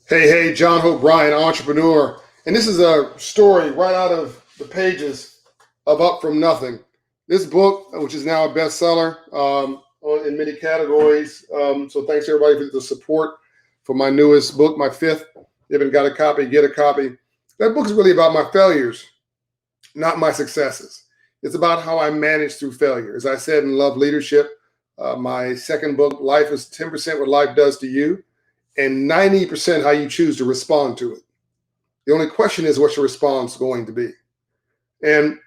Hey, John Hope Bryan, entrepreneur. And this is a story right out of the pages of Up From Nothing. This book, which is now a bestseller in many categories. So thanks everybody for the support for my newest book, my fifth. If you haven't got a copy, get a copy. That book is really about my failures, not my successes. It's about how I manage through failure. As I said in Love Leadership, my second book, Life is 10% What Life Does to You, and 90% how you choose to respond to it. The only question is what's your response going to be? And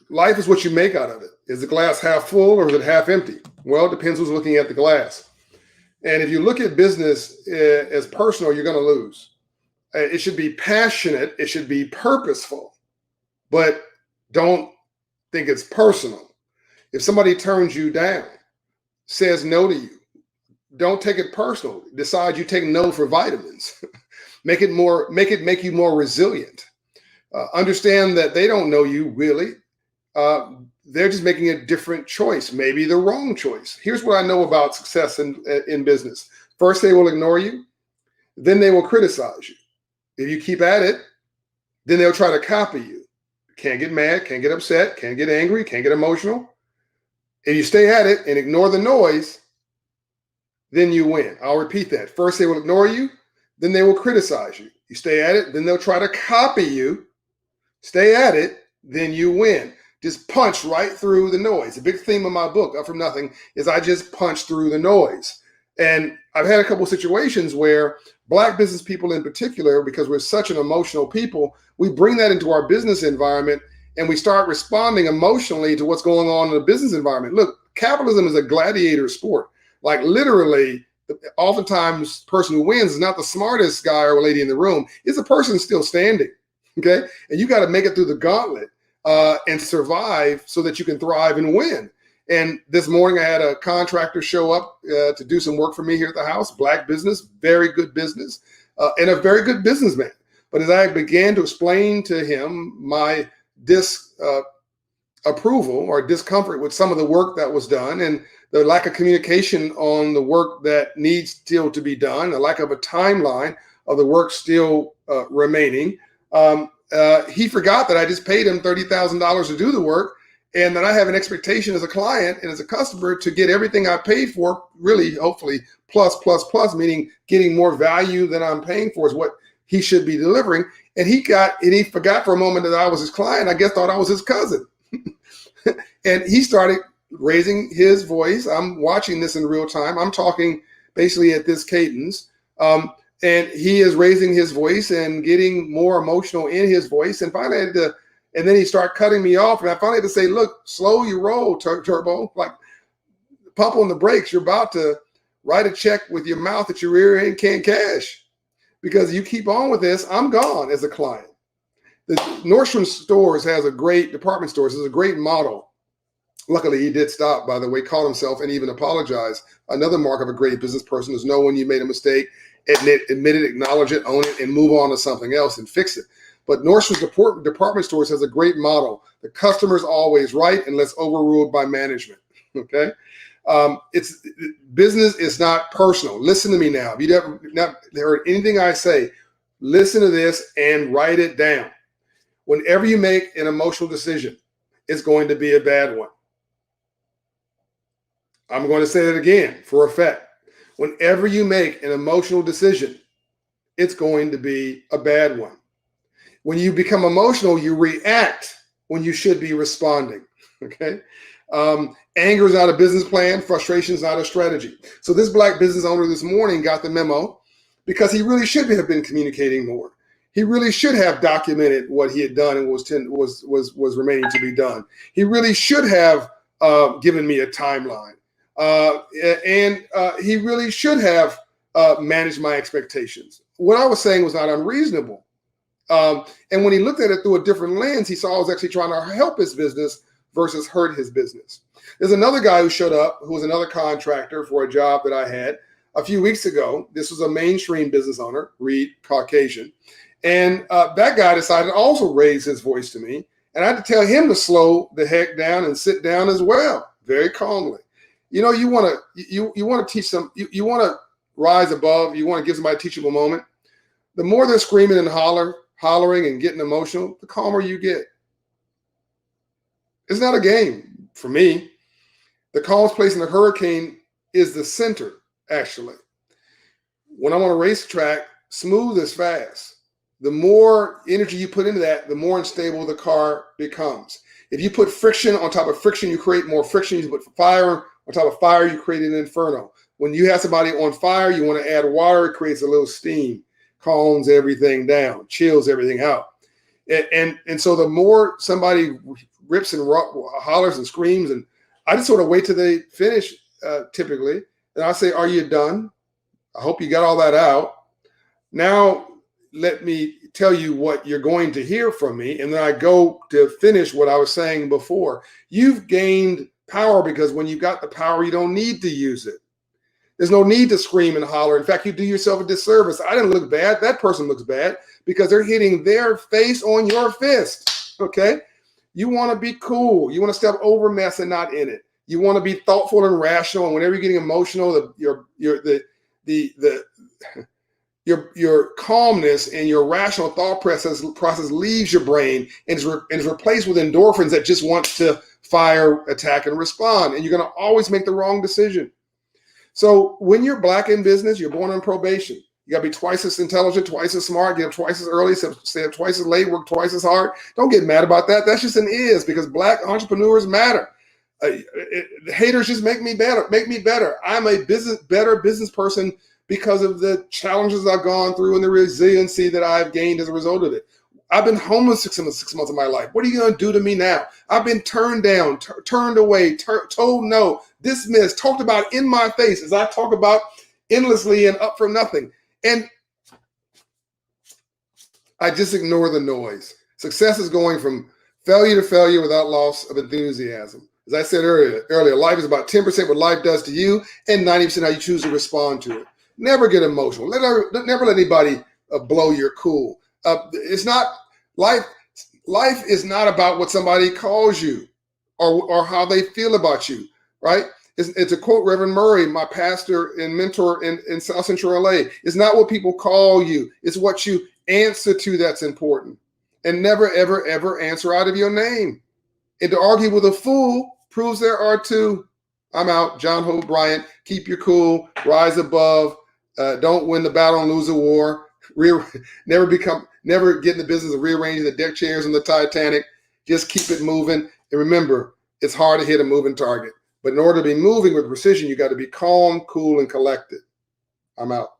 life is what you make out of it. Is the glass half full or is it half empty? Well, it depends who's looking at the glass. And if you look at business as personal, you're going to lose. It should be passionate. It should be purposeful, but don't think it's personal. If somebody turns you down, says no to you, don't take it personal. Decide you take no for vitamins. Make you more resilient. Understand that they don't know you really. They're just making a different choice, maybe the wrong choice. Here's what I know about success in business. First, they will ignore you. Then they will criticize you. If you keep at it, then they'll try to copy you. Can't get mad, can't get upset, can't get angry, can't get emotional. If you stay at it and ignore the noise, then you win. I'll repeat that. First, they will ignore you. Then they will criticize you. You stay at it. Then they'll try to copy you. Stay at it. Then you win. Just punch right through the noise. A big theme of my book, Up From Nothing, is I just punch through the noise. And I've had a couple of situations where Black business people in particular, because we're such an emotional people, we bring that into our business environment and we start responding emotionally to what's going on in the business environment. Look, capitalism is a gladiator sport. Like literally, oftentimes the person who wins is not the smartest guy or lady in the room. It's a person still standing, okay? And you got to make it through the gauntlet and survive so that you can thrive and win. And this morning I had a contractor show up to do some work for me here at the house, Black business, very good business, and a very good businessman. But as I began to explain to him my disapproval or discomfort with some of the work that was done and the lack of communication on the work that needs still to be done, the lack of a timeline of the work still remaining. He forgot that I just paid him $30,000 to do the work and that I have an expectation as a client and as a customer to get everything I paid for, really, hopefully, plus, meaning getting more value than I'm paying for is what he should be delivering. And he forgot for a moment that I was his client. I guess thought I was his cousin. And he started raising his voice. I'm watching this in real time. I'm talking basically at this cadence. And he is raising his voice and getting more emotional in his voice. And finally, and then he started cutting me off. And I finally had to say, look, slow your roll, Turbo. Like, pump on the brakes. You're about to write a check with your mouth that your rear end can't cash. Because you keep on with this, I'm gone as a client. The Nordstrom stores has a great, department stores has a great model. Luckily, he did stop, by the way, caught himself and even apologized. Another mark of a great business person is know when you made a mistake, admit it, acknowledge it, own it, and move on to something else and fix it. But Nordstrom's department stores has a great model. The customer's always right unless overruled by management, okay? It's business is not personal. Listen to me now. If you've not heard anything I say, listen to this and write it down. Whenever you make an emotional decision, it's going to be a bad one. I'm going to say it again for effect. Whenever you make an emotional decision, it's going to be a bad one. When you become emotional, you react when you should be responding, okay? Anger is not a business plan. Frustration is not a strategy. So this Black business owner this morning got the memo because he really should have been communicating more. He really should have documented what he had done and was remaining to be done. He really should have given me a timeline. And he really should have managed my expectations. What I was saying was not unreasonable. And when he looked at it through a different lens, he saw I was actually trying to help his business versus hurt his business. There's another guy who showed up, who was another contractor for a job that I had a few weeks ago. This was a mainstream business owner, Reed, Caucasian. And that guy decided to also raise his voice to me. And I had to tell him to slow the heck down and sit down as well, very calmly. You know, you want to teach them, you want to rise above. You want to give somebody a teachable moment. The more they're screaming and hollering and getting emotional, the calmer you get. It's not a game for me. The calmest place in a hurricane is the center, actually. When I'm on a racetrack, smooth is fast. The more energy you put into that, the more unstable the car becomes. If you put friction on top of friction, you create more friction. You put fire on top of fire, you create an inferno. When you have somebody on fire, you want to add water, it creates a little steam, calms everything down, chills everything out. And so the more somebody rips and hollers and screams, and I just sort of wait till they finish typically. And I say, are you done? I hope you got all that out. Now, let me tell you what you're going to hear from me. And then I go to finish what I was saying before. You've gained power because when you've got the power, you don't need to use it. There's no need to scream and holler. In fact, you do yourself a disservice. I didn't look bad. That person looks bad because they're hitting their face on your fist. Okay? You want to be cool. You want to step over mess and not in it. You want to be thoughtful and rational. And whenever you're getting emotional, your calmness and your rational thought process leaves your brain and is replaced with endorphins that just want to fire, attack, and respond. And you're going to always make the wrong decision. So when you're black in business, you're born on probation. You got to be twice as intelligent, twice as smart, get up twice as early, stay up twice as late, work twice as hard. Don't get mad about that. That's just an is, because black entrepreneurs matter. Haters just make me better. I'm a better business person because of the challenges I've gone through and the resiliency that I've gained as a result of it. I've been homeless 6 months of my life. What are you going to do to me now? I've been turned down, turned away, told no, dismissed, talked about in my face, as I talk about endlessly and up from nothing. And I just ignore the noise. Success is going from failure to failure without loss of enthusiasm. As I said earlier, life is about 10% what life does to you and 90% how you choose to respond to it. Never get emotional. Never let anybody blow your cool. It's not life. Life is not about what somebody calls you or how they feel about you, right? It's a quote, Reverend Murray, my pastor and mentor in South Central LA. It's not what people call you. It's what you answer to that's important. And never, ever, ever answer out of your name. And to argue with a fool proves there are two. I'm out. John Hope Bryant. Keep your cool. Rise above. Don't win the battle and lose a war. Never get in the business of rearranging the deck chairs on the Titanic. Just keep it moving. And remember, it's hard to hit a moving target. But in order to be moving with precision, you got to be calm, cool, and collected. I'm out.